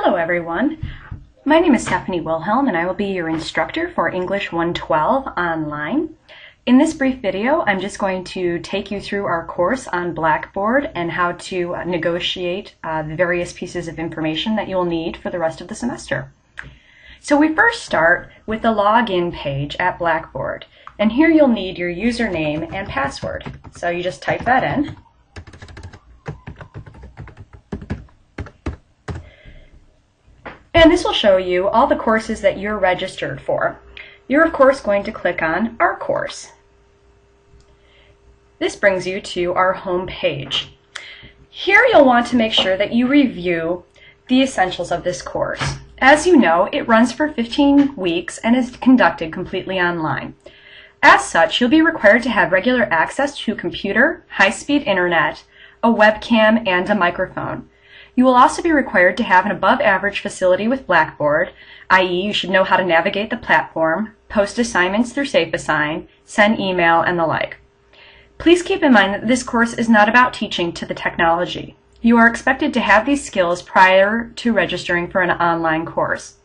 Hello everyone, my name is Stephanie Wilhelm and I will be your instructor for English 112 online. In this brief video, I'm just going to take you through our course on Blackboard and how to negotiate the various pieces of information that you'll need for the rest of the semester. So we first start with the login page at Blackboard, and here you'll need your username and password. So you just type that in. And this will show you all the courses that you're registered for. You're of course going to click on Our Course. This brings you to our home page. Here you'll want to make sure that you review the essentials of this course. As you know, it runs for 15 weeks and is conducted completely online. As such, you'll be required to have regular access to a computer, high-speed internet, a webcam, and a microphone. You will also be required to have an above-average facility with Blackboard, i.e. you should know how to navigate the platform, post assignments through SafeAssign, send email, and the like. Please keep in mind that this course is not about teaching to the technology. You are expected to have these skills prior to registering for an online course.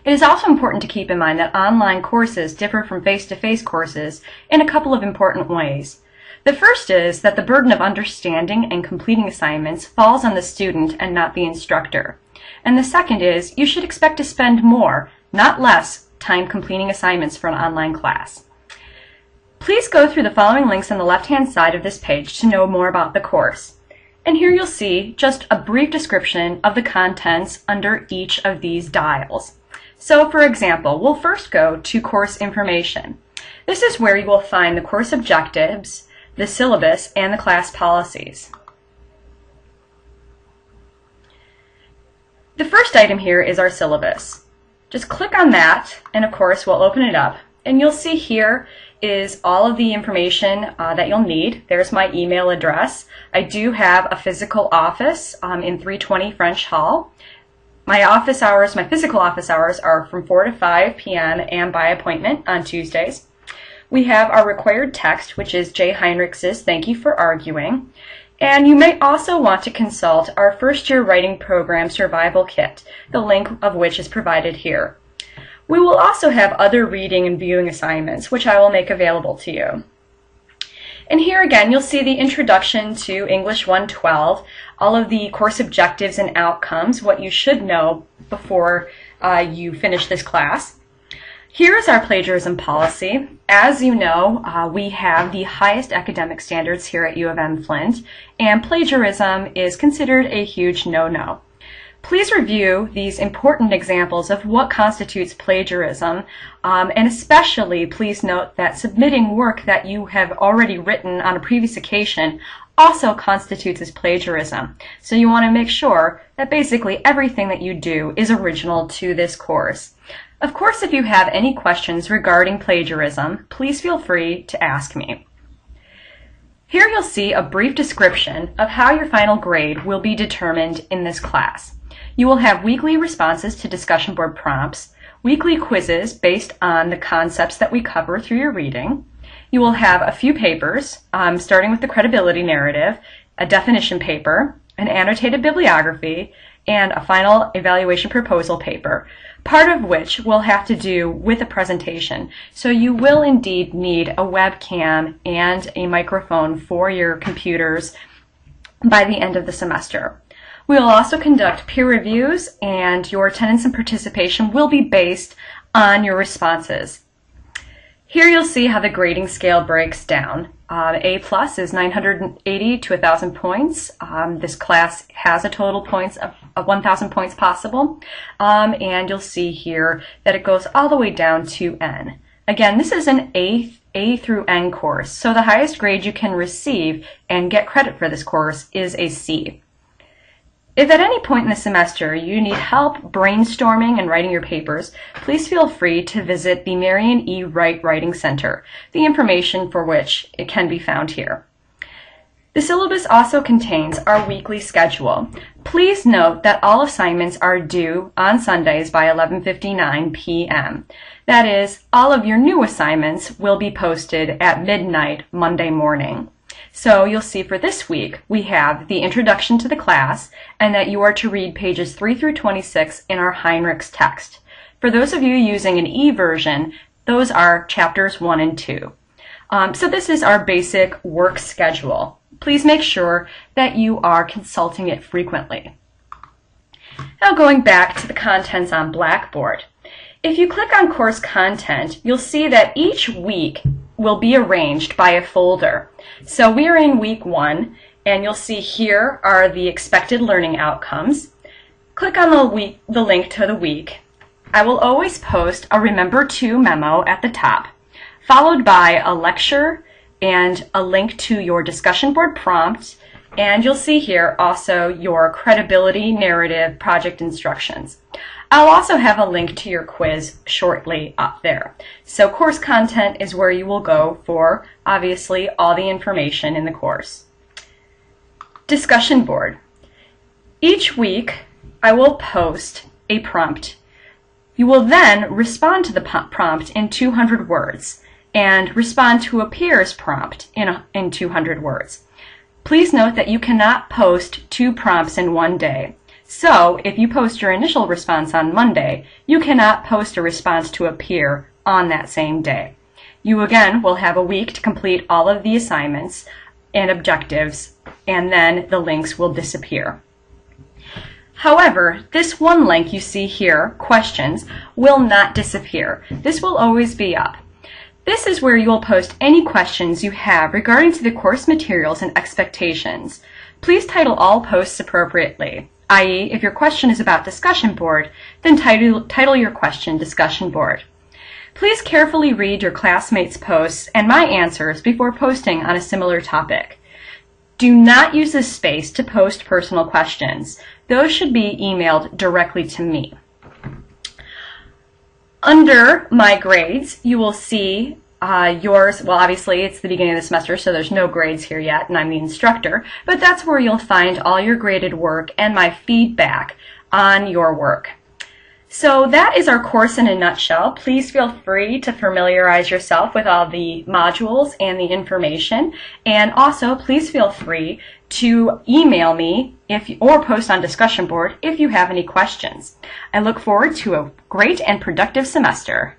It is also important to keep in mind that online courses differ from face-to-face courses in a couple of important ways. The first is that the burden of understanding and completing assignments falls on the student and not the instructor. And the second is you should expect to spend more, not less, time completing assignments for an online class. Please go through the following links on the left-hand side of this page to know more about the course. And here you'll see just a brief description of the contents under each of these dials. So for example, we'll first go to course information. This is where you will find the course objectives, the syllabus, and the class policies. The first item here is our syllabus. Just click on that and of course we'll open it up and you'll see here is all of the information that you'll need. There's my email address. I do have a physical office in 320 French Hall. My office hours, my physical office hours are from 4 to 5 p.m. and by appointment on Tuesdays. We have our required text, which is Jay Heinrichs' Thank You for Arguing. And you may also want to consult our first year writing program survival kit, the link of which is provided here. We will also have other reading and viewing assignments, which I will make available to you. And here again, you'll see the introduction to English 112, all of the course objectives and outcomes, what you should know before you finish this class. Here is our plagiarism policy. As you know, we have the highest academic standards here at U of M Flint, and plagiarism is considered a huge no-no. Please review these important examples of what constitutes plagiarism, and especially please note that submitting work that you have already written on a previous occasion also constitutes as plagiarism. So you want to make sure that basically everything that you do is original to this course. Of course, if you have any questions regarding plagiarism, please feel free to ask me. Here you'll see a brief description of how your final grade will be determined in this class. You will have weekly responses to discussion board prompts, weekly quizzes based on the concepts that we cover through your reading. You will have a few papers, starting with the credibility narrative, a definition paper, an annotated bibliography, and a final evaluation proposal paper, part of which will have to do with a presentation. So you will indeed need a webcam and a microphone for your computers by the end of the semester. We will also conduct peer reviews, and your attendance and participation will be based on your responses. Here you'll see how the grading scale breaks down. A plus is 980 to 1,000 points. This class has a total points of 1,000 points possible. And you'll see here that it goes all the way down to N. Again, this is an A through N course, so the highest grade you can receive and get credit for this course is a C. If at any point in the semester you need help brainstorming and writing your papers, please feel free to visit the Marion E. Wright Writing Center, the information for which it can be found here. The syllabus also contains our weekly schedule. Please note that all assignments are due on Sundays by 11:59 p.m. That is, all of your new assignments will be posted at midnight Monday morning. So you'll see for this week, we have the introduction to the class and that you are to read pages 3 through 26 in our Heinrichs text. For those of you using an e-version, those are chapters 1 and 2. So this is our basic work schedule. Please make sure that you are consulting it frequently. Now going back to the contents on Blackboard. If you click on course content, you'll see that each week will be arranged by a folder. So we are in week 1, and you'll see here are the expected learning outcomes. Click on the link to the week. I will always post a Remember To memo at the top, followed by a lecture and a link to your discussion board prompt, and you'll see here also your credibility narrative project instructions. I'll also have a link to your quiz shortly up there. So course content is where you will go for, obviously, all the information in the course. Discussion board. Each week, I will post a prompt. You will then respond to the prompt in 200 words and respond to a peer's prompt in 200 words. Please note that you cannot post 2 prompts in one day. So, if you post your initial response on Monday, you cannot post a response to a peer on that same day. You again will have a week to complete all of the assignments and objectives, and then the links will disappear. However, this one link you see here, questions, will not disappear. This will always be up. This is where you will post any questions you have regarding to the course materials and expectations. Please title all posts appropriately, i.e., if your question is about discussion board, then title your question discussion board. Please carefully read your classmates' posts and my answers before posting on a similar topic. Do not use this space to post personal questions. Those should be emailed directly to me. Under My Grades, you will see yours. Well, obviously, it's the beginning of the semester, so there's no grades here yet, and I'm the instructor, but that's where you'll find all your graded work and my feedback on your work. So that is our course in a nutshell. Please feel free to familiarize yourself with all the modules and the information, and also please feel free to email me or post on discussion board if you have any questions. I look forward to a great and productive semester.